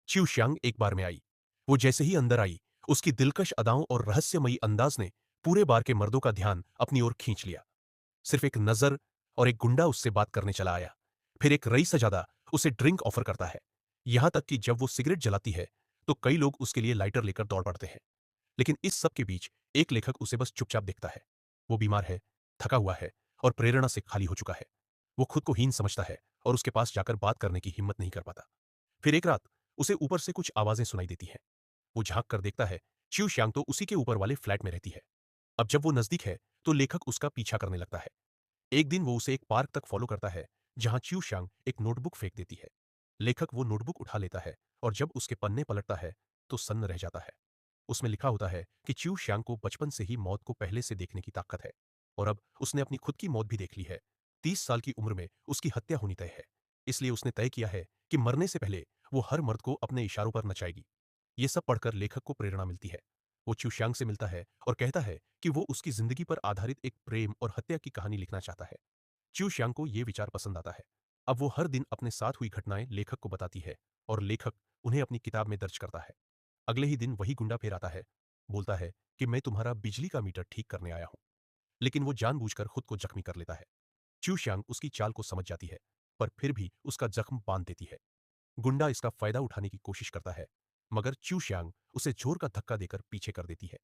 Chew Xiang एक बार में आई। वो जैसे ही अंदर आई, उसकी दिलकश अदाओं और रहस्यमयी अंदाज ने पूरे बार के मर्दों का ध्यान अपनी ओर खींच लिया। सिर्फ एक नजर और एक गुंडा उससे बात करने चला आया। फिर एक रईसजादा उसे ड्रिंक ऑफर करता है। यहां तक कि जब वो सिगरेट जलाती है तो कई लोग उसके लिए लाइटर लेकर दौड़ पड़ते हैं। लेकिन इस सब के बीच एक लेखक उसे बस चुपचाप देखता है। वो बीमार है, थका हुआ है और प्रेरणा से खाली हो चुका है। वो खुद को हीन समझता है और उसके पास जाकर बात करने की हिम्मत नहीं कर पाता। फिर एक रात उसे ऊपर से कुछ आवाजें सुनाई देती हैं। वो झांक कर देखता है, च्यू श्यांग तो उसी के ऊपर वाले फ्लैट में रहती है। अब जब वो नजदीक है तो लेखक उसका पीछा करने लगता है। एक दिन वो उसे एक पार्क तक फॉलो करता है, जहां च्यू श्यांग एक नोटबुक फेंक देती है। लेखक वो नोटबुक उठा लेता है और जब उसके पन्ने पलटता है तो सन्न रह जाता है। उसमें लिखा होता है कि च्यू श्यांग को बचपन से ही मौत को पहले से देखने की ताकत है और अब उसने अपनी खुद की मौत भी देख ली है। 30 साल की उम्र में उसकी हत्या होनी तय है। इसलिए उसने तय किया है कि मरने से पहले वो हर मर्द को अपने इशारों पर नचाएगी। ये सब पढ़कर लेखक को प्रेरणा मिलती है। वो च्यू श्यांग से मिलता है और कहता है कि वो उसकी जिंदगी पर आधारित एक प्रेम और हत्या की कहानी लिखना चाहता है। च्यू श्यांग को ये विचार पसंद आता है। अब वो हर दिन अपने साथ हुई घटनाएं लेखक को बताती है और लेखक उन्हें अपनी किताब में दर्ज करता है। अगले ही दिन वही गुंडा फिर आता है। बोलता है कि मैं तुम्हारा बिजली का मीटर ठीक करने आया हूं। लेकिन वो जानबूझकर खुद को जख्मी कर लेता है। च्यू श्यांग उसकी चाल को समझ जाती है, पर फिर भी उसका जख्म बांध देती है। गुंडा इसका फायदा उठाने की कोशिश करता है, मगर च्यू श्यांग उसे जोर का धक्का देकर पीछे कर देती है।